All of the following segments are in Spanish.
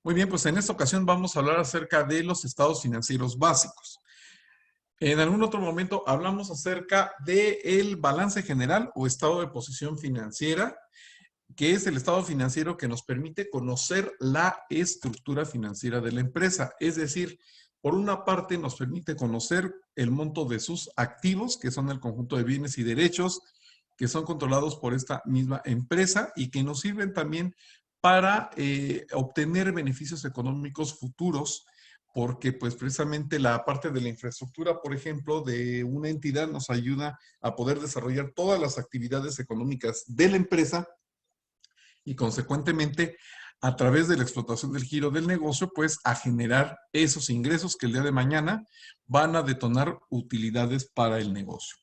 Muy bien, pues en esta ocasión vamos a hablar acerca de los estados financieros básicos. En algún otro momento hablamos acerca del balance general o estado de posición financiera, que es el estado financiero que nos permite conocer la estructura financiera de la empresa. Es decir, por una parte nos permite conocer el monto de sus activos, que son el conjunto de bienes y derechos que son controlados por esta misma empresa y que nos sirven también para obtener beneficios económicos futuros, porque pues precisamente la parte de la infraestructura, por ejemplo, de una entidad nos ayuda a poder desarrollar todas las actividades económicas de la empresa y consecuentemente a través de la explotación del giro del negocio, pues a generar esos ingresos que el día de mañana van a detonar utilidades para el negocio.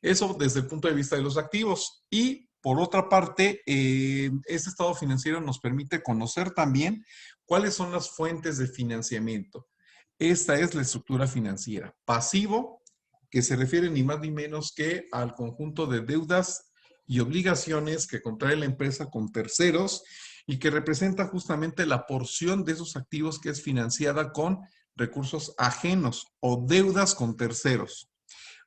Eso desde el punto de vista de los activos. Y por otra parte, este estado financiero nos permite conocer también cuáles son las fuentes de financiamiento. Esta es la estructura financiera. Pasivo, que se refiere ni más ni menos que al conjunto de deudas y obligaciones que contrae la empresa con terceros y que representa justamente la porción de esos activos que es financiada con recursos ajenos o deudas con terceros.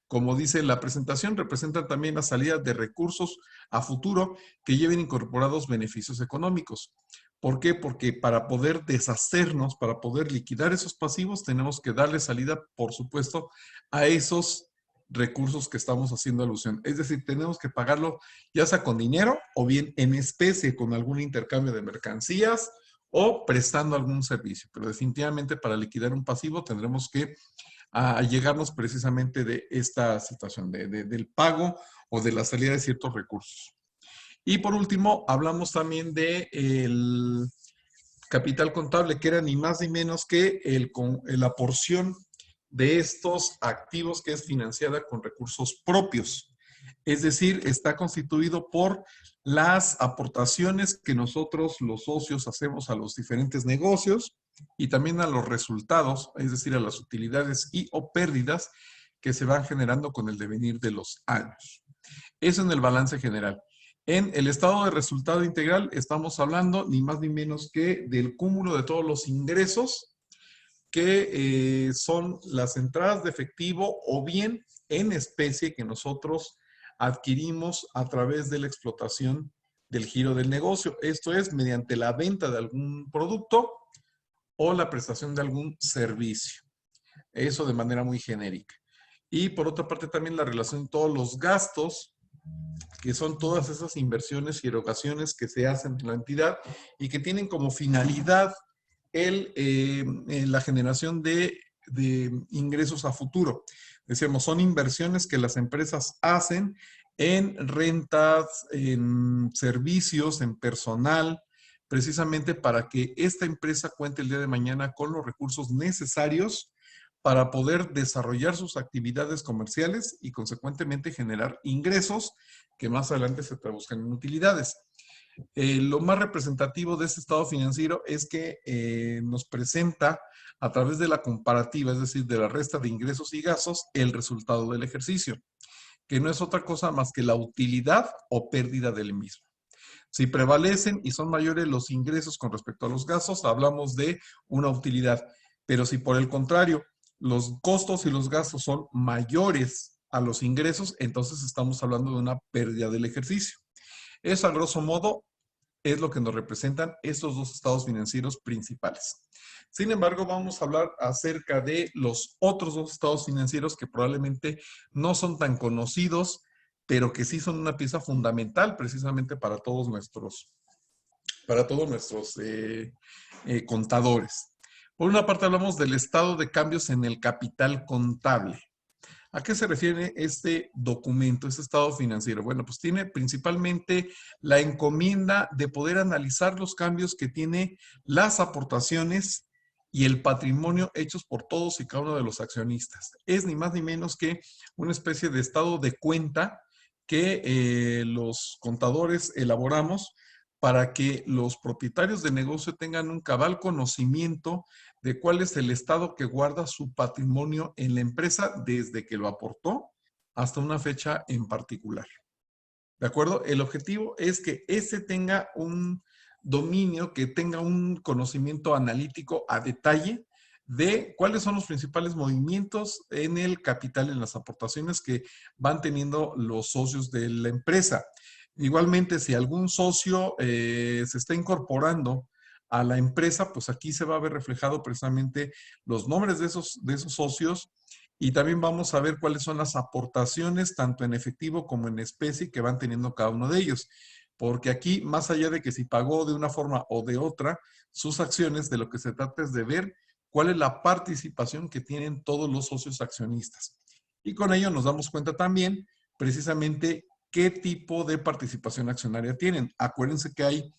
Como dice la presentación, representan también la salida de recursos a futuro que lleven incorporados beneficios económicos. ¿Por qué? Porque para poder deshacernos, para poder liquidar esos pasivos, tenemos que darle salida, por supuesto, a esos recursos que estamos haciendo alusión. Es decir, tenemos que pagarlo ya sea con dinero o bien en especie con algún intercambio de mercancías o prestando algún servicio. Pero definitivamente para liquidar un pasivo tendremos que llegarnos precisamente de esta situación, del pago o de la salida de ciertos recursos. Y por último, hablamos también del capital contable, que era ni más ni menos que la porción de estos activos que es financiada con recursos propios. Es decir, está constituido por las aportaciones que nosotros los socios hacemos a los diferentes negocios y también a los resultados, es decir, a las utilidades y o pérdidas que se van generando con el devenir de los años. Eso en el balance general. En el estado de resultado integral estamos hablando ni más ni menos que del cúmulo de todos los ingresos que son las entradas de efectivo o bien en especie que nosotros adquirimos a través de la explotación del giro del negocio. Esto es mediante la venta de algún producto o la prestación de algún servicio. Eso de manera muy genérica. Y por otra parte también la relación de todos los gastos, que son todas esas inversiones y erogaciones que se hacen en la entidad y que tienen como finalidad la generación de ingresos a futuro. Decíamos, son inversiones que las empresas hacen en rentas, en servicios, en personal, precisamente para que esta empresa cuente el día de mañana con los recursos necesarios para poder desarrollar sus actividades comerciales y consecuentemente generar ingresos que más adelante se traduzcan en utilidades. Lo más representativo de este estado financiero es que nos presenta a través de la comparativa, es decir, de la resta de ingresos y gastos, el resultado del ejercicio, que no es otra cosa más que la utilidad o pérdida del mismo. Si prevalecen y son mayores los ingresos con respecto a los gastos, hablamos de una utilidad. Pero si por el contrario, los costos y los gastos son mayores a los ingresos, entonces estamos hablando de una pérdida del ejercicio. Eso a grosso modo es lo que nos representan estos dos estados financieros principales. Sin embargo, vamos a hablar acerca de los otros dos estados financieros que probablemente no son tan conocidos, pero que sí son una pieza fundamental precisamente para todos nuestros contadores. Por una parte hablamos del estado de cambios en el capital contable. ¿A qué se refiere este documento, este estado financiero? Bueno, pues tiene principalmente la encomienda de poder analizar los cambios que tiene las aportaciones y el patrimonio hechos por todos y cada uno de los accionistas. Es ni más ni menos que una especie de estado de cuenta que los contadores elaboramos para que los propietarios de negocio tengan un cabal conocimiento de cuál es el estado que guarda su patrimonio en la empresa desde que lo aportó hasta una fecha en particular. ¿De acuerdo? El objetivo es que ese tenga dominio, que tenga un conocimiento analítico a detalle de cuáles son los principales movimientos en el capital, en las aportaciones que van teniendo los socios de la empresa. Igualmente, si algún socio se está incorporando a la empresa, pues aquí se va a ver reflejado precisamente los nombres de esos socios, y también vamos a ver cuáles son las aportaciones, tanto en efectivo como en especie, que van teniendo cada uno de ellos. Porque aquí, más allá de que si pagó de una forma o de otra sus acciones, de lo que se trata es de ver cuál es la participación que tienen todos los socios accionistas. Y con ello nos damos cuenta también, precisamente, qué tipo de participación accionaria tienen. Acuérdense que hay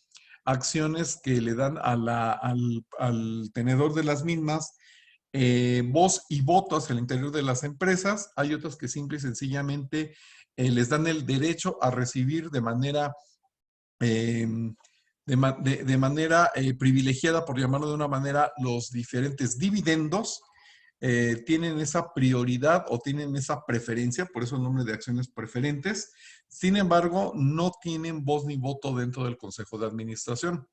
acciones que le dan al tenedor de las mismas voz y voto hacia el interior de las empresas. Hay otras que simple y sencillamente les dan el derecho a recibir de manera eh, de manera privilegiada, por llamarlo de una manera, los diferentes dividendos. Tienen esa prioridad o tienen esa preferencia, por eso el nombre de acciones preferentes. Sin embargo, no tienen voz ni voto dentro del Consejo de Administración.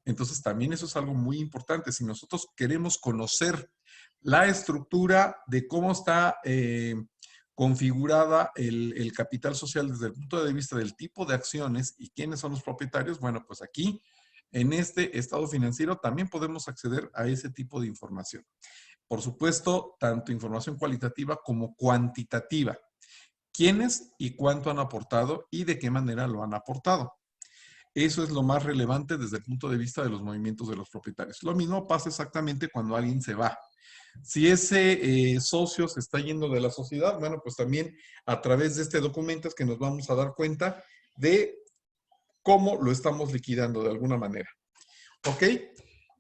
Entonces, también eso es algo muy importante. Si nosotros queremos conocer la estructura de cómo está configurada el capital social desde el punto de vista del tipo de acciones y quiénes son los propietarios, bueno, pues aquí, en este estado financiero, también podemos acceder a ese tipo de información. Por supuesto, tanto información cualitativa como cuantitativa. ¿Quiénes y cuánto han aportado y de qué manera lo han aportado? Eso es lo más relevante desde el punto de vista de los movimientos de los propietarios. Lo mismo pasa exactamente cuando alguien se va. Si ese socio se está yendo de la sociedad, bueno, pues también a través de este documento es que nos vamos a dar cuenta de cómo lo estamos liquidando de alguna manera. ¿Ok?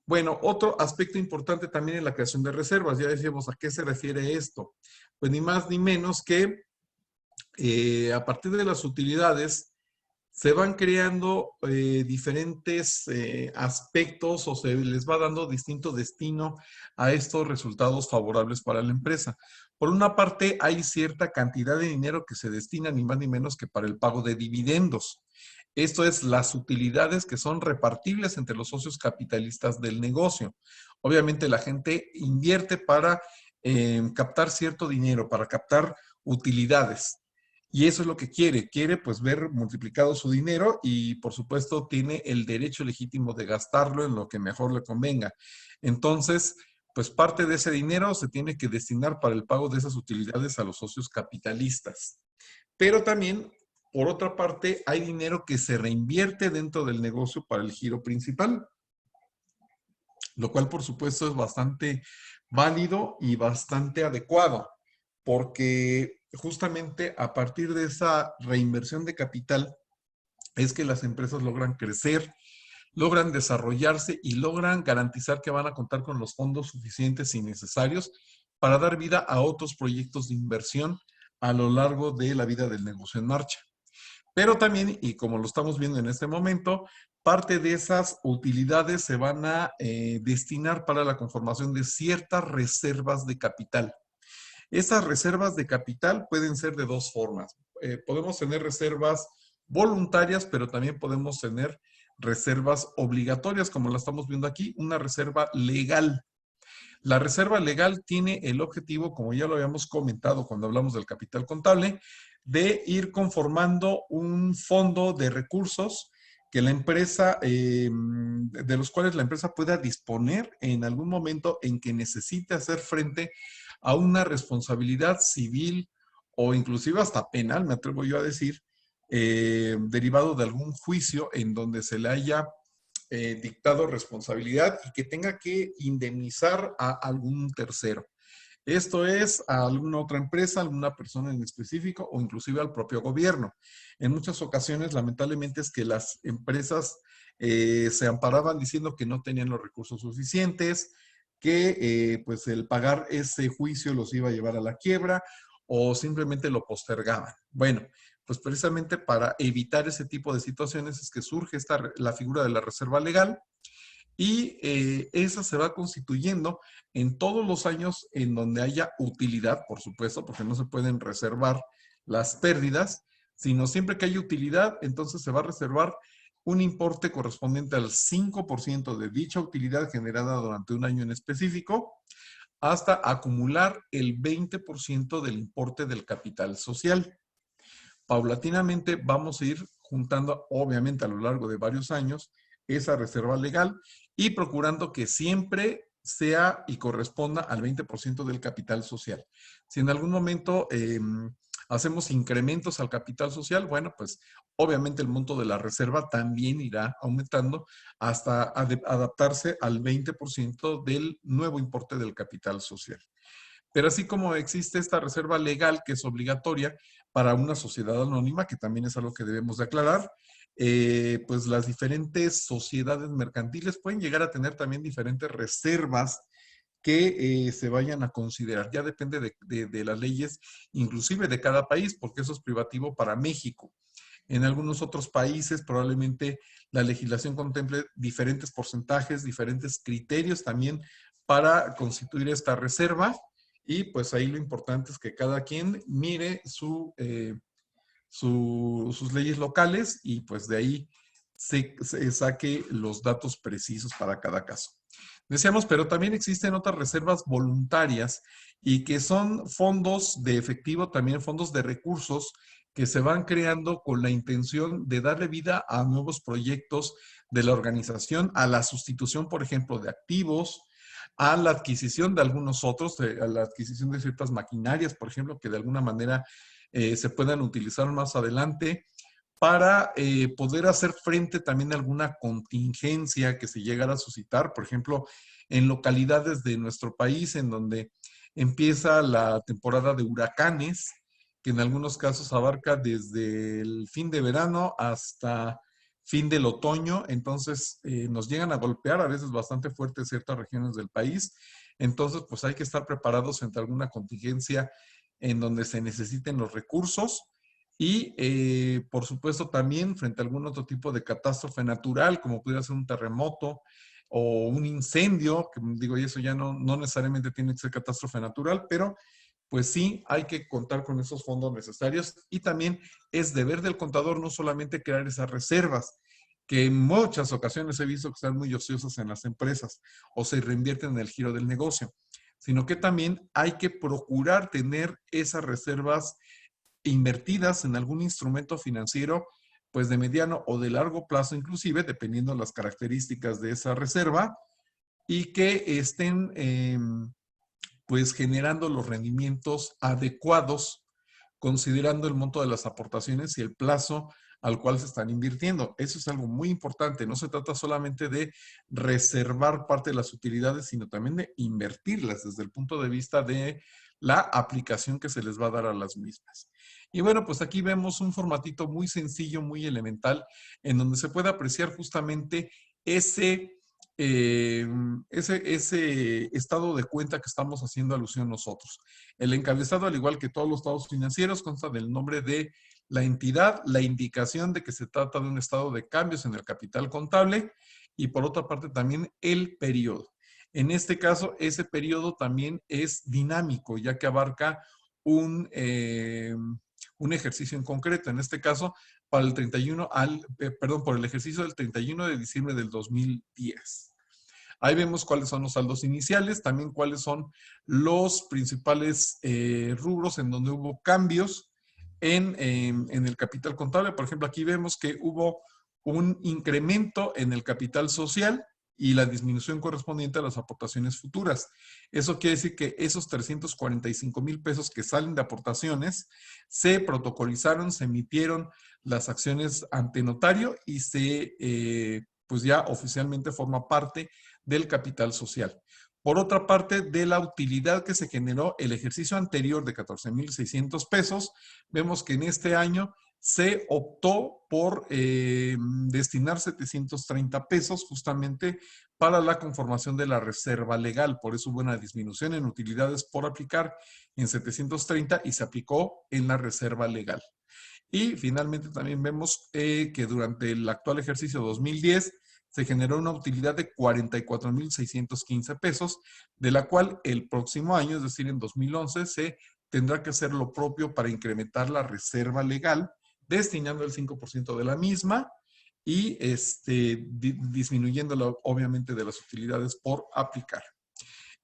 Bueno, otro aspecto importante también es la creación de reservas. Ya decíamos a qué se refiere esto. Pues ni más ni menos que a partir de las utilidades se van creando diferentes aspectos o se les va dando distinto destino a estos resultados favorables para la empresa. Por una parte, hay cierta cantidad de dinero que se destina ni más ni menos que para el pago de dividendos. Esto es las utilidades que son repartibles entre los socios capitalistas del negocio. Obviamente la gente invierte para captar cierto dinero, para captar utilidades. Y eso es lo que quiere pues ver multiplicado su dinero y por supuesto tiene el derecho legítimo de gastarlo en lo que mejor le convenga. Entonces, pues parte de ese dinero se tiene que destinar para el pago de esas utilidades a los socios capitalistas. Pero también, por otra parte, hay dinero que se reinvierte dentro del negocio para el giro principal, lo cual por supuesto es bastante válido y bastante adecuado, porque justamente a partir de esa reinversión de capital es que las empresas logran crecer, logran desarrollarse y logran garantizar que van a contar con los fondos suficientes y necesarios para dar vida a otros proyectos de inversión a lo largo de la vida del negocio en marcha. Pero también, y como lo estamos viendo en este momento, parte de esas utilidades se van a destinar para la conformación de ciertas reservas de capital. Esas reservas de capital pueden ser de dos formas. Podemos tener reservas voluntarias, pero también podemos tener reservas obligatorias, como la estamos viendo aquí, una reserva legal. La reserva legal tiene el objetivo, como ya lo habíamos comentado cuando hablamos del capital contable, de ir conformando un fondo de recursos que la empresa, de los cuales la empresa pueda disponer en algún momento en que necesite hacer frente a una responsabilidad civil o inclusive hasta penal, me atrevo yo a decir, derivado de algún juicio en donde se le haya dictado responsabilidad y que tenga que indemnizar a algún tercero. Esto es a alguna otra empresa, alguna persona en específico o inclusive al propio gobierno. En muchas ocasiones, lamentablemente, es que las empresas se amparaban diciendo que no tenían los recursos suficientes, que pues el pagar ese juicio los iba a llevar a la quiebra o simplemente lo postergaban. Bueno, pues precisamente para evitar ese tipo de situaciones es que surge la figura de la reserva legal y esa se va constituyendo en todos los años en donde haya utilidad, por supuesto, porque no se pueden reservar las pérdidas, sino siempre que hay utilidad, entonces se va a reservar un importe correspondiente al 5% de dicha utilidad generada durante un año en específico, hasta acumular el 20% del importe del capital social. Paulatinamente vamos a ir juntando, obviamente a lo largo de varios años, esa reserva legal y procurando que siempre sea y corresponda al 20% del capital social. Si en algún momento hacemos incrementos al capital social, bueno, pues obviamente el monto de la reserva también irá aumentando hasta adaptarse al 20% del nuevo importe del capital social. Pero así como existe esta reserva legal que es obligatoria para una sociedad anónima, que también es algo que debemos de aclarar, pues las diferentes sociedades mercantiles pueden llegar a tener también diferentes reservas que se vayan a considerar. Ya depende de las leyes, inclusive de cada país, porque eso es privativo para México. En algunos otros países probablemente la legislación contemple diferentes porcentajes, diferentes criterios también para constituir esta reserva. Y pues ahí lo importante es que cada quien mire sus leyes locales y pues de ahí se saque los datos precisos para cada caso. Decíamos, pero también existen otras reservas voluntarias y que son fondos de efectivo, también fondos de recursos que se van creando con la intención de darle vida a nuevos proyectos de la organización, a la sustitución, por ejemplo, de activos, a la adquisición de algunos otros, a la adquisición de ciertas maquinarias, por ejemplo, que de alguna manera se puedan utilizar más adelante para poder hacer frente también a alguna contingencia que se llegara a suscitar, por ejemplo, en localidades de nuestro país en donde empieza la temporada de huracanes, que en algunos casos abarca desde el fin de verano hasta fin del otoño, entonces nos llegan a golpear a veces bastante fuerte ciertas regiones del país, entonces pues hay que estar preparados ante alguna contingencia en donde se necesiten los recursos y por supuesto también frente a algún otro tipo de catástrofe natural, como pudiera ser un terremoto o un incendio, que digo, y eso ya no necesariamente tiene que ser catástrofe natural, pero pues sí hay que contar con esos fondos necesarios y también es deber del contador no solamente crear esas reservas, que en muchas ocasiones he visto que están muy ociosas en las empresas o se reinvierten en el giro del negocio, sino que también hay que procurar tener esas reservas invertidas en algún instrumento financiero, pues de mediano o de largo plazo inclusive, dependiendo de las características de esa reserva, y que estén pues generando los rendimientos adecuados, considerando el monto de las aportaciones y el plazo al cual se están invirtiendo. Eso es algo muy importante. No se trata solamente de reservar parte de las utilidades, sino también de invertirlas desde el punto de vista de la aplicación que se les va a dar a las mismas. Y bueno, pues aquí vemos un formatito muy sencillo, muy elemental, en donde se puede apreciar justamente ese estado de cuenta que estamos haciendo alusión nosotros. El encabezado, al igual que todos los estados financieros, consta del nombre de la entidad, la indicación de que se trata de un estado de cambios en el capital contable y por otra parte también el periodo. En este caso, ese periodo también es dinámico, ya que abarca un ejercicio en concreto. En este caso, para el 31 por el ejercicio del 31 de diciembre del 2010. Ahí vemos cuáles son los saldos iniciales, también cuáles son los principales rubros en donde hubo cambios en el capital contable. Por ejemplo, aquí vemos que hubo un incremento en el capital social y la disminución correspondiente a las aportaciones futuras. Eso quiere decir que esos 345,000 pesos que salen de aportaciones se protocolizaron, se emitieron las acciones ante notario y pues ya oficialmente forma parte del capital social. Por otra parte, de la utilidad que se generó el ejercicio anterior de 14,600 pesos, vemos que en este año se optó por destinar 730 pesos justamente para la conformación de la reserva legal. Por eso hubo una disminución en utilidades por aplicar en 730 y se aplicó en la reserva legal. Y finalmente también vemos que durante el actual ejercicio 2010 se generó una utilidad de 44,615 pesos, de la cual el próximo año, es decir, en 2011, se tendrá que hacer lo propio para incrementar la reserva legal, destinando el 5% de la misma y disminuyendo obviamente de las utilidades por aplicar.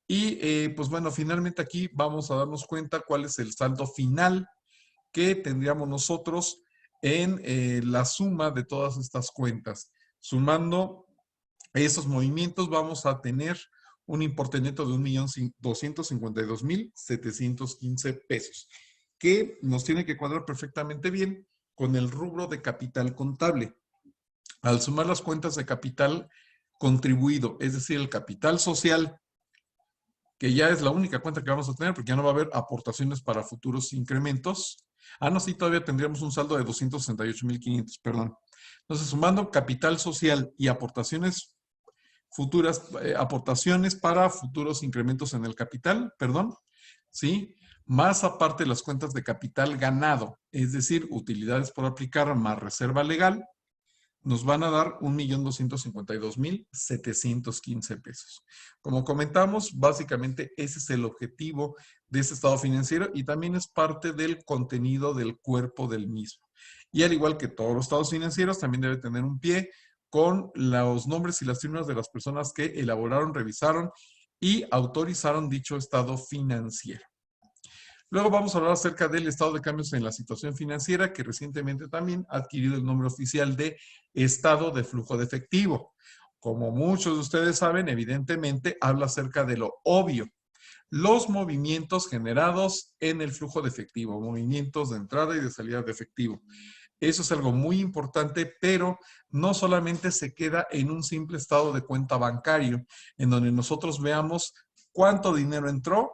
Y pues bueno, finalmente aquí vamos a darnos cuenta cuál es el saldo final que tendríamos nosotros en la suma de todas estas cuentas. Sumando esos movimientos vamos a tener un importe neto de 1.252.715 pesos, que nos tiene que cuadrar perfectamente bien con el rubro de capital contable. Al sumar las cuentas de capital contribuido, es decir, el capital social, que ya es la única cuenta que vamos a tener, porque ya no va a haber aportaciones para futuros incrementos. Ah, no, sí, todavía tendríamos un saldo de 268.500, perdón. Entonces, sumando capital social y aportaciones futuras, aportaciones para futuros incrementos en el capital, perdón, ¿sí? Más aparte las cuentas de capital ganado, es decir, utilidades por aplicar más reserva legal, nos van a dar 1.252.715 pesos. Como comentamos, básicamente ese es el objetivo de este estado financiero y también es parte del contenido del cuerpo del mismo. Y al igual que todos los estados financieros, también debe tener un pie con los nombres y las firmas de las personas que elaboraron, revisaron y autorizaron dicho estado financiero. Luego vamos a hablar acerca del estado de cambios en la situación financiera, que recientemente también ha adquirido el nombre oficial de estado de flujo de efectivo. Como muchos de ustedes saben, evidentemente habla acerca de lo obvio, los movimientos generados en el flujo de efectivo, movimientos de entrada y de salida de efectivo. Eso es algo muy importante, pero no solamente se queda en un simple estado de cuenta bancario, en donde nosotros veamos cuánto dinero entró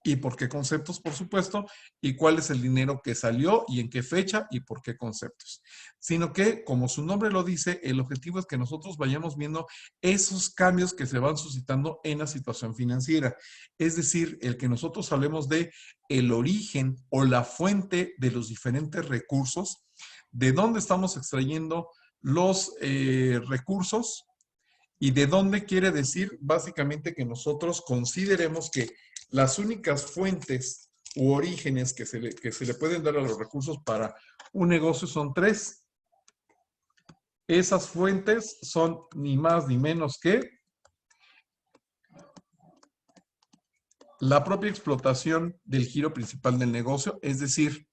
y por qué conceptos, por supuesto, y cuál es el dinero que salió y en qué fecha y por qué conceptos. Sino que, como su nombre lo dice, el objetivo es que nosotros vayamos viendo esos cambios que se van suscitando en la situación financiera. Es decir, el que nosotros hablemos de el origen o la fuente de los diferentes recursos, de dónde estamos extrayendo los recursos y de dónde quiere decir básicamente que nosotros consideremos que las únicas fuentes u orígenes que se le pueden dar a los recursos para un negocio son tres. Esas fuentes son ni más ni menos que la propia explotación del giro principal del negocio, es decir,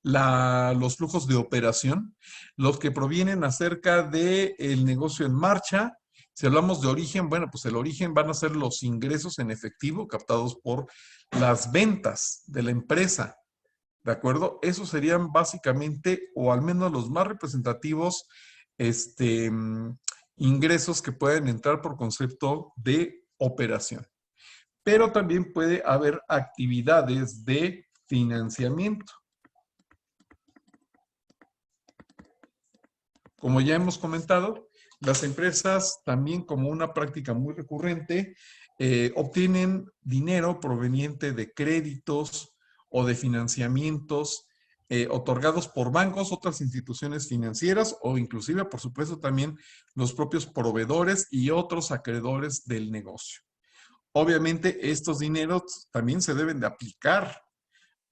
los flujos de operación, los que provienen acerca del negocio en marcha. Si hablamos de origen, bueno, pues el origen van a ser los ingresos en efectivo captados por las ventas de la empresa, ¿de acuerdo? Esos serían básicamente, o al menos los más representativos, ingresos que pueden entrar por concepto de operación. Pero también puede haber actividades de financiamiento. Como ya hemos comentado, las empresas también como una práctica muy recurrente obtienen dinero proveniente de créditos o de financiamientos otorgados por bancos, otras instituciones financieras o inclusive, por supuesto, también los propios proveedores y otros acreedores del negocio. Obviamente, estos dineros también se deben de aplicar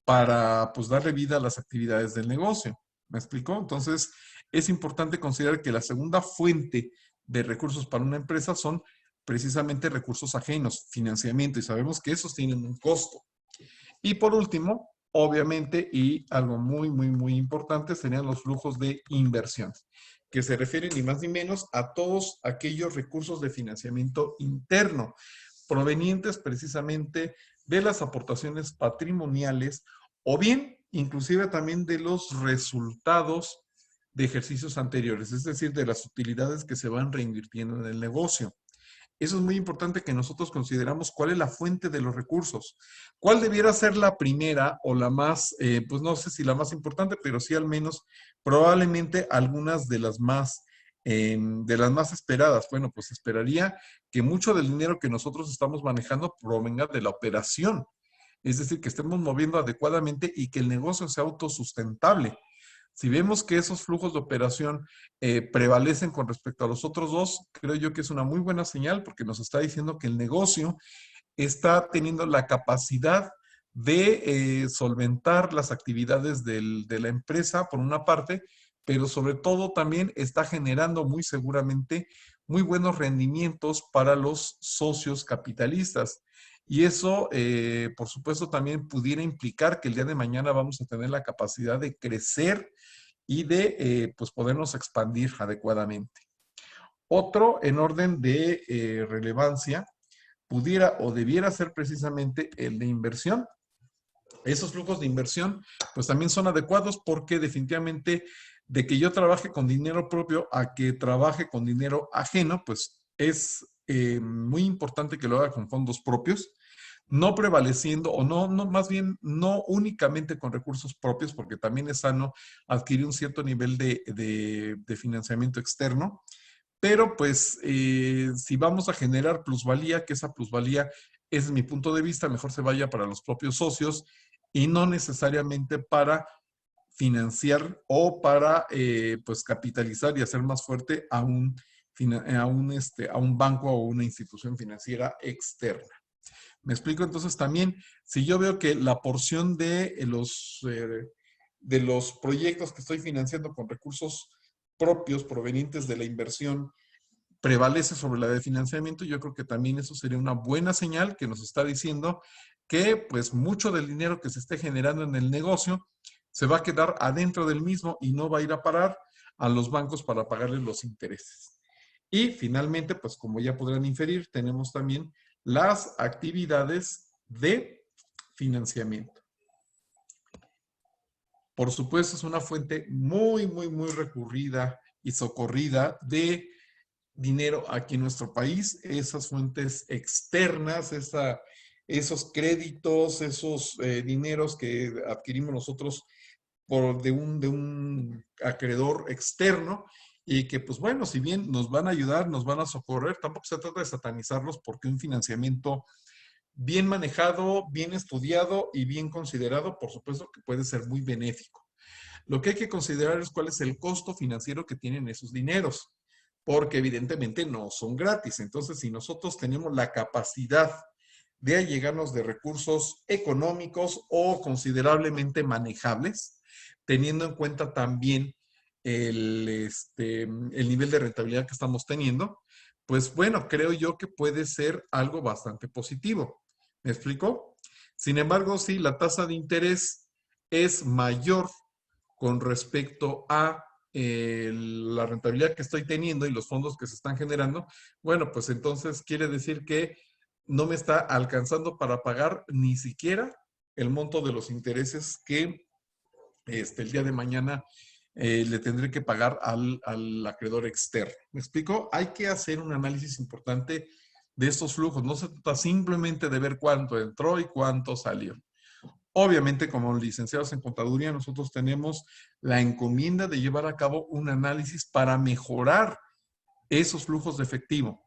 para pues darle vida a las actividades del negocio. ¿Me explicó? Entonces, es importante considerar que la segunda fuente de recursos para una empresa son precisamente recursos ajenos, financiamiento, y sabemos que esos tienen un costo. Y por último, obviamente, y algo muy, muy, muy importante, serían los flujos de inversión, que se refieren ni más ni menos a todos aquellos recursos de financiamiento interno, provenientes precisamente de las aportaciones patrimoniales o bien inclusive también de los resultados de ejercicios anteriores, es decir, de las utilidades que se van reinvirtiendo en el negocio. Eso es muy importante que nosotros consideramos cuál es la fuente de los recursos. ¿Cuál debiera ser la primera o la más, pues no sé si la más importante, pero sí al menos probablemente algunas de las más esperadas? Bueno, pues esperaría que mucho del dinero que nosotros estamos manejando provenga de la operación. Es decir, que estemos moviendo adecuadamente y que el negocio sea autosustentable. Si vemos que esos flujos de operación prevalecen con respecto a los otros dos, creo yo que es una muy buena señal porque nos está diciendo que el negocio está teniendo la capacidad de solventar las actividades de la empresa, por una parte, pero sobre todo también está generando muy seguramente muy buenos rendimientos para los socios capitalistas. Y eso, por supuesto, también pudiera implicar que el día de mañana vamos a tener la capacidad de crecer y de pues podernos expandir adecuadamente. Otro en orden de relevancia pudiera o debiera ser precisamente el de inversión. Esos flujos de inversión pues también son adecuados porque definitivamente de que yo trabaje con dinero propio a que trabaje con dinero ajeno, pues es muy importante que lo haga con fondos propios, no prevaleciendo o no, más bien no únicamente con recursos propios, porque también es sano adquirir un cierto nivel de financiamiento externo, pero pues si vamos a generar plusvalía, que esa plusvalía, ese es mi punto de vista, mejor se vaya para los propios socios y no necesariamente para financiar o para pues capitalizar y hacer más fuerte a un banco o una institución financiera externa. Me explico entonces también, si yo veo que la porción de los proyectos que estoy financiando con recursos propios provenientes de la inversión prevalece sobre la de financiamiento, yo creo que también eso sería una buena señal que nos está diciendo que pues mucho del dinero que se esté generando en el negocio se va a quedar adentro del mismo y no va a ir a parar a los bancos para pagarles los intereses. Y finalmente, pues como ya podrán inferir, tenemos también las actividades de financiamiento. Por supuesto, es una fuente muy recurrida y socorrida de dinero aquí en nuestro país. Esas fuentes externas, esos créditos, esos dineros que adquirimos nosotros de un acreedor externo y que, pues bueno, si bien nos van a ayudar, nos van a socorrer, tampoco se trata de satanizarlos porque un financiamiento bien manejado, bien estudiado y bien considerado, por supuesto que puede ser muy benéfico. Lo que hay que considerar es cuál es el costo financiero que tienen esos dineros, porque evidentemente no son gratis. Entonces, si nosotros tenemos la capacidad de allegarnos de recursos económicos o considerablemente manejables, teniendo en cuenta también el nivel de rentabilidad que estamos teniendo, pues bueno, creo yo que puede ser algo bastante positivo. ¿Me explico? Sin embargo, si la tasa de interés es mayor con respecto a la rentabilidad que estoy teniendo y los fondos que se están generando, bueno, pues entonces quiere decir que no me está alcanzando para pagar ni siquiera el monto de los intereses que el día de mañana le tendré que pagar al acreedor externo. ¿Me explico? Hay que hacer un análisis importante de estos flujos. No se trata simplemente de ver cuánto entró y cuánto salió. Obviamente, como licenciados en contaduría, nosotros tenemos la encomienda de llevar a cabo un análisis para mejorar esos flujos de efectivo,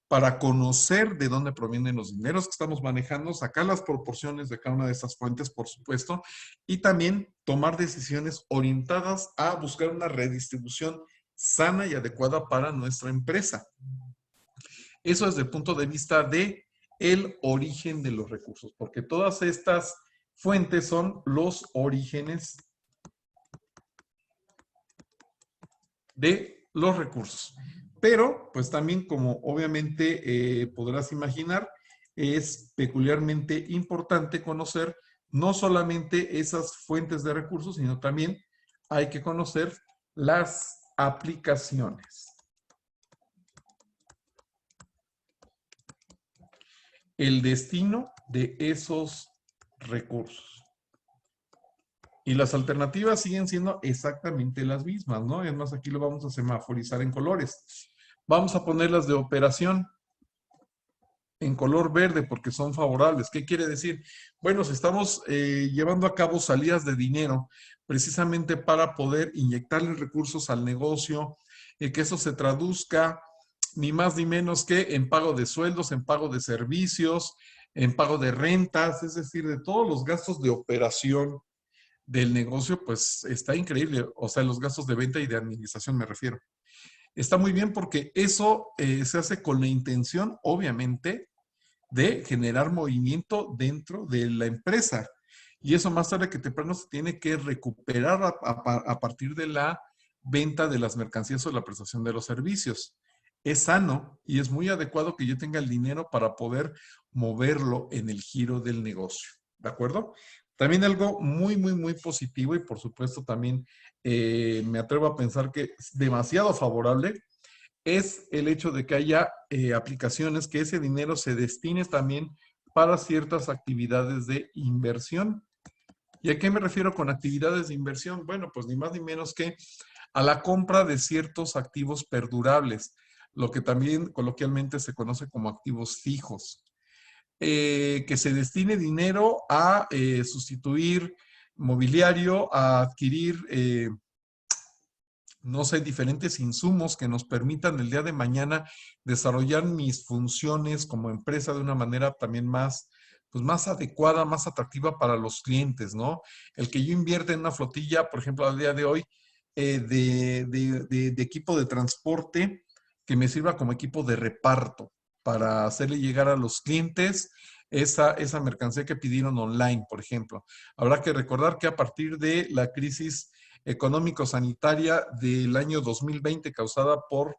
para conocer de dónde provienen los dineros que estamos manejando, sacar las proporciones de cada una de estas fuentes, por supuesto, y también tomar decisiones orientadas a buscar una redistribución sana y adecuada para nuestra empresa. Eso desde el punto de vista de el origen de los recursos, porque todas estas fuentes son los orígenes de los recursos. Pero, pues también, como obviamente podrás imaginar, es peculiarmente importante conocer no solamente esas fuentes de recursos, sino también hay que conocer las aplicaciones. El destino de esos recursos. Y las alternativas siguen siendo exactamente las mismas, ¿no? Es más, aquí lo vamos a semaforizar en colores. Vamos a ponerlas de operación en color verde porque son favorables. ¿Qué quiere decir? Bueno, si estamos llevando a cabo salidas de dinero precisamente para poder inyectarle recursos al negocio y que eso se traduzca ni más ni menos que en pago de sueldos, en pago de servicios, en pago de rentas, es decir, de todos los gastos de operación del negocio, pues está increíble. O sea, los gastos de venta y de administración me refiero. Está muy bien porque eso se hace con la intención, obviamente, de generar movimiento dentro de la empresa. Y eso más tarde que temprano se tiene que recuperar a partir venta de las mercancías o la prestación de los servicios. Es sano y es muy adecuado que yo tenga el dinero para poder moverlo en el giro del negocio. ¿De acuerdo? También algo muy positivo y por supuesto también me atrevo a pensar que es demasiado favorable es el hecho de que haya aplicaciones que ese dinero se destine también para ciertas actividades de inversión. ¿Y a qué me refiero con actividades de inversión? Bueno, pues ni más ni menos que a la compra de ciertos activos perdurables, lo que también coloquialmente se conoce como activos fijos. Que se destine dinero a sustituir mobiliario, a adquirir no sé, diferentes insumos que nos permitan el día de mañana desarrollar mis funciones como empresa de una manera también más, pues más adecuada, más atractiva para los clientes, ¿no? El que yo invierta en una flotilla, por ejemplo, al día de hoy, de equipo de transporte que me sirva como equipo de reparto para hacerle llegar a los clientes esa mercancía que pidieron online, por ejemplo. Habrá que recordar que a partir de la crisis económico-sanitaria del año 2020 causada por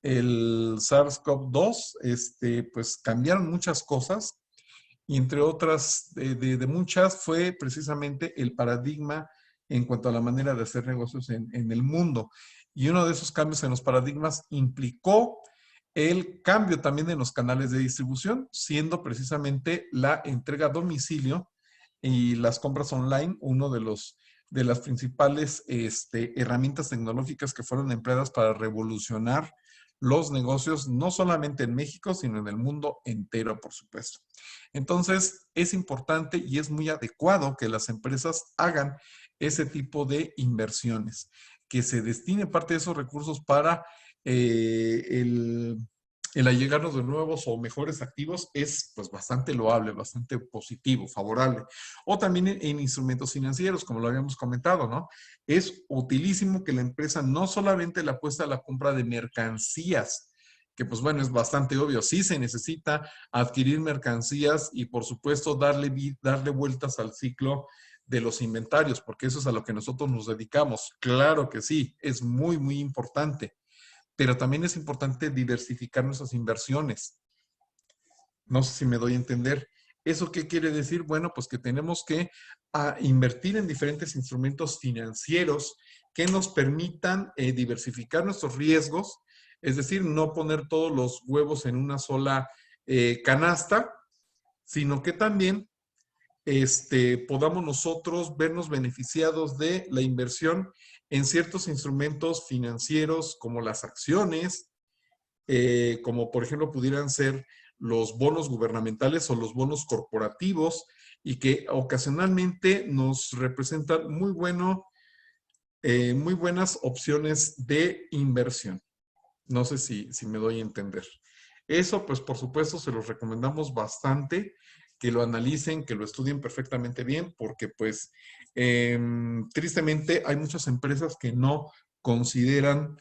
el SARS-CoV-2, pues cambiaron muchas cosas y entre otras de muchas fue precisamente el paradigma en cuanto a la manera de hacer negocios en el mundo. Y uno de esos cambios en los paradigmas implicó el cambio también en los canales de distribución, siendo precisamente la entrega a domicilio y las compras online uno de las principales herramientas tecnológicas que fueron empleadas para revolucionar los negocios, no solamente en México, sino en el mundo entero, por supuesto. Entonces, es importante y es muy adecuado que las empresas hagan ese tipo de inversiones, que se destine parte de esos recursos para el allegarnos de nuevos o mejores activos es pues bastante loable, bastante positivo, favorable. O también en instrumentos financieros, como lo habíamos comentado, ¿no? Es utilísimo que la empresa no solamente le apuesta a la compra de mercancías, que pues bueno, es bastante obvio, sí se necesita adquirir mercancías y por supuesto darle vueltas al ciclo de los inventarios, porque eso es a lo que nosotros nos dedicamos. Claro que sí, es muy importante, pero también es importante diversificar nuestras inversiones. No sé si me doy a entender. ¿Eso qué quiere decir? Bueno, pues que tenemos que invertir en diferentes instrumentos financieros que nos permitan diversificar nuestros riesgos, es decir, no poner todos los huevos en una sola canasta, sino que también podamos nosotros vernos beneficiados de la inversión en ciertos instrumentos financieros como las acciones, como por ejemplo pudieran ser los bonos gubernamentales o los bonos corporativos y que ocasionalmente nos representan muy buenas opciones de inversión. No sé si me doy a entender. Eso, pues por supuesto, se los recomendamos bastante, que lo analicen, que lo estudien perfectamente bien, porque pues tristemente hay muchas empresas que no consideran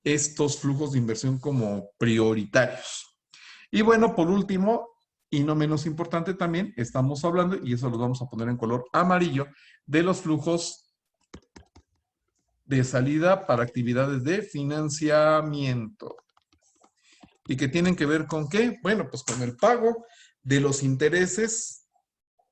estos flujos de inversión como prioritarios. Y bueno, por último, y no menos importante también, estamos hablando, y eso lo vamos a poner en color amarillo, de los flujos de salida para actividades de financiamiento. ¿Y que tienen que ver con qué? Bueno, pues con el pago de los intereses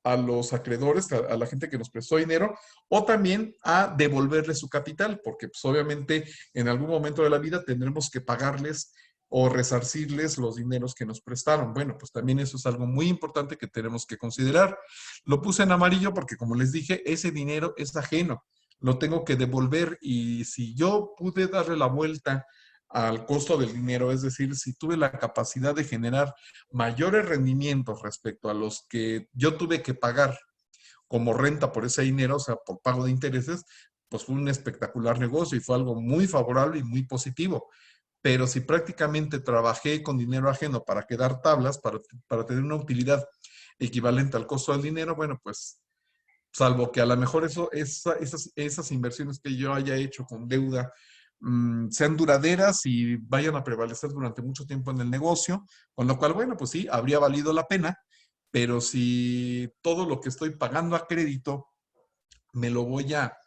a los acreedores, a la gente que nos prestó dinero, o también a devolverles su capital, porque pues obviamente en algún momento de la vida tendremos que pagarles o resarcirles los dineros que nos prestaron. Bueno, pues también eso es algo muy importante que tenemos que considerar. Lo puse en amarillo porque, como les dije, ese dinero es ajeno, lo tengo que devolver y si yo pude darle la vuelta al costo del dinero, es decir, si tuve la capacidad de generar mayores rendimientos respecto a los que yo tuve que pagar como renta por ese dinero, o sea, por pago de intereses, pues fue un espectacular negocio y fue algo muy favorable y muy positivo. Pero si prácticamente trabajé con dinero ajeno para quedar tablas, para tener una utilidad equivalente al costo del dinero, bueno, pues salvo que a lo mejor esas inversiones que yo haya hecho con deuda sean duraderas y vayan a prevalecer durante mucho tiempo en el negocio, con lo cual, bueno, pues sí, habría valido la pena, pero si todo lo que estoy pagando a crédito me lo voy a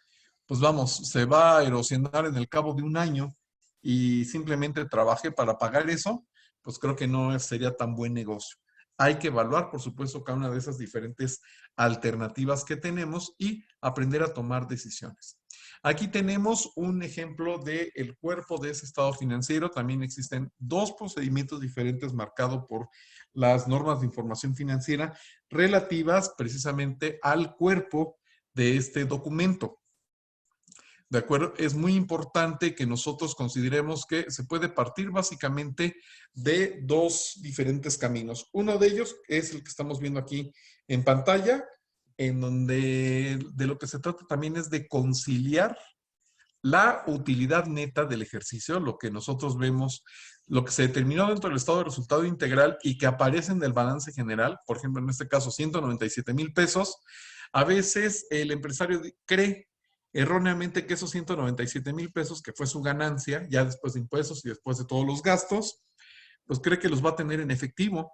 pues vamos, se va a erosionar en el cabo de un año y simplemente trabajé para pagar eso, pues creo que no sería tan buen negocio. Hay que evaluar, por supuesto, cada una de esas diferentes alternativas que tenemos y aprender a tomar decisiones. Aquí tenemos un ejemplo del cuerpo de ese estado financiero. También existen dos procedimientos diferentes marcados por las normas de información financiera relativas precisamente al cuerpo de este documento. ¿De acuerdo? Es muy importante que nosotros consideremos que se puede partir básicamente de dos diferentes caminos. Uno de ellos es el que estamos viendo aquí en pantalla, en donde de lo que se trata también es de conciliar la utilidad neta del ejercicio, lo que nosotros vemos, lo que se determinó dentro del estado de resultado integral y que aparece en el balance general, por ejemplo, en este caso, 197,000 pesos. A veces el empresario cree erróneamente que esos 197,000 pesos, que fue su ganancia, ya después de impuestos y después de todos los gastos, pues cree que los va a tener en efectivo.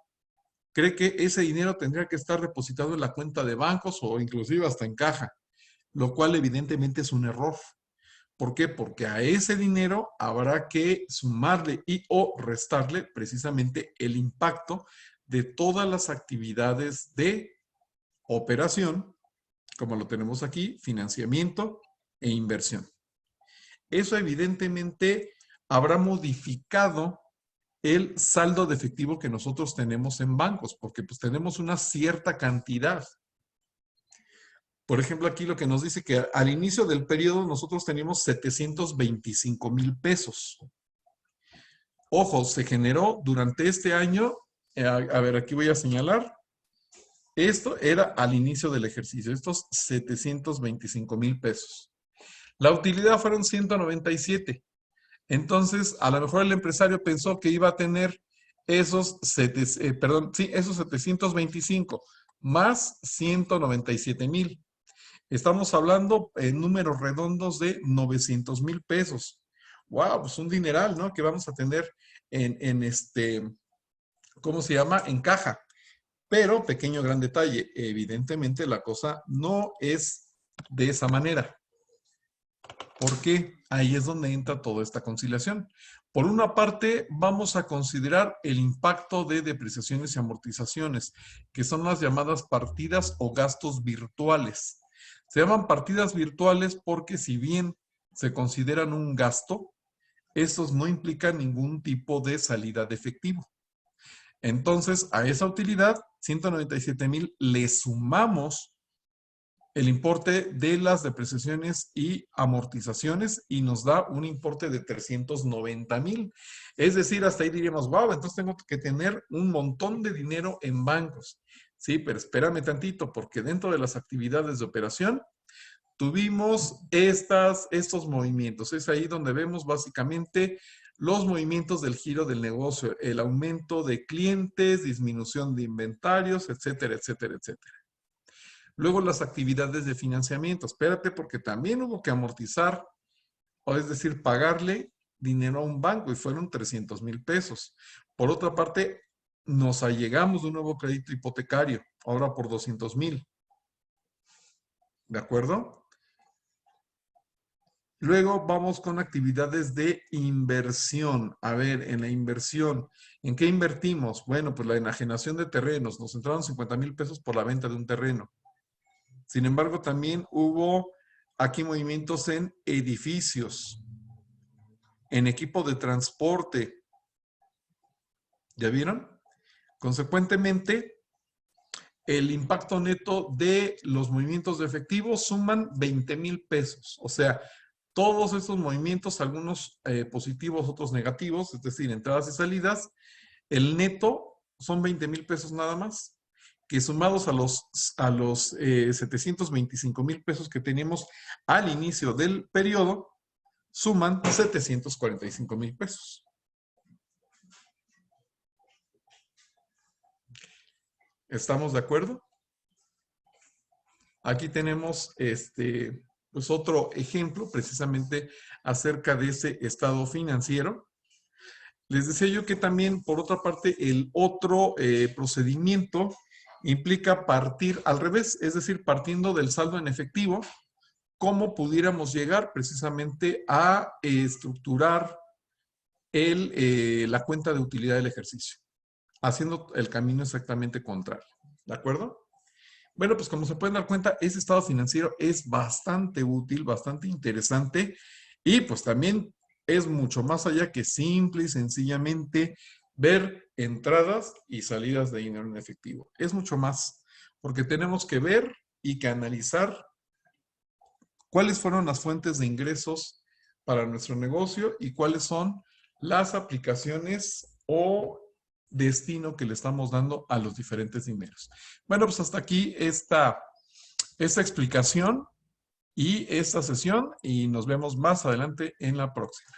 Cree que ese dinero tendría que estar depositado en la cuenta de bancos o inclusive hasta en caja, lo cual evidentemente es un error. ¿Por qué? Porque a ese dinero habrá que sumarle y o restarle precisamente el impacto de todas las actividades de operación, como lo tenemos aquí, financiamiento e inversión. Eso evidentemente habrá modificado el saldo de efectivo que nosotros tenemos en bancos, porque pues tenemos una cierta cantidad. Por ejemplo, aquí lo que nos dice que al inicio del periodo nosotros teníamos 725,000 pesos. Ojo, se generó durante este año, a ver, aquí voy a señalar, esto era al inicio del ejercicio, estos 725,000 pesos. La utilidad fueron 197. Entonces, a lo mejor el empresario pensó que iba a tener esos 725 más 197,000. Estamos hablando en números redondos de 900,000 pesos. Wow, pues un dineral, ¿no? Que vamos a tener ¿cómo se llama? En caja. Pero, pequeño gran detalle, evidentemente la cosa no es de esa manera. ¿Por qué? Ahí es donde entra toda esta conciliación. Por una parte, vamos a considerar el impacto de depreciaciones y amortizaciones, que son las llamadas partidas o gastos virtuales. Se llaman partidas virtuales porque si bien se consideran un gasto, estos no implican ningún tipo de salida de efectivo. Entonces, a esa utilidad, 197,000, le sumamos el importe de las depreciaciones y amortizaciones y nos da un importe de 390,000. Es decir, hasta ahí diríamos, wow, entonces tengo que tener un montón de dinero en bancos. Sí, pero espérame tantito, porque dentro de las actividades de operación tuvimos estos movimientos. Es ahí donde vemos básicamente los movimientos del giro del negocio, el aumento de clientes, disminución de inventarios, etcétera, etcétera, etcétera. Luego las actividades de financiamiento. Espérate, porque también hubo que amortizar, o es decir, pagarle dinero a un banco y fueron 300,000 pesos. Por otra parte, nos allegamos de un nuevo crédito hipotecario, ahora por 200,000. ¿De acuerdo? Luego vamos con actividades de inversión. A ver, en la inversión, ¿en qué invertimos? Bueno, pues la enajenación de terrenos. Nos entraron 50,000 pesos por la venta de un terreno. Sin embargo, también hubo aquí movimientos en edificios, en equipo de transporte. ¿Ya vieron? Consecuentemente, el impacto neto de los movimientos de efectivo suman 20,000 pesos. O sea, todos estos movimientos, algunos positivos, otros negativos, es decir, entradas y salidas, el neto son 20,000 pesos nada más, que sumados a los 725,000 pesos que teníamos al inicio del periodo, suman 745,000 pesos. ¿Estamos de acuerdo? Aquí tenemos pues otro ejemplo precisamente acerca de ese estado financiero. Les decía yo que también, por otra parte, el otro procedimiento implica partir al revés, es decir, partiendo del saldo en efectivo, cómo pudiéramos llegar precisamente a estructurar la cuenta de utilidad del ejercicio, haciendo el camino exactamente contrario. ¿De acuerdo? Bueno, pues como se pueden dar cuenta, ese estado financiero es bastante útil, bastante interesante y pues también es mucho más allá que simple y sencillamente ver entradas y salidas de dinero en efectivo. Es mucho más, porque tenemos que ver y que analizar cuáles fueron las fuentes de ingresos para nuestro negocio y cuáles son las aplicaciones o destino que le estamos dando a los diferentes dineros. Bueno, pues hasta aquí esta explicación y esta sesión y nos vemos más adelante en la próxima.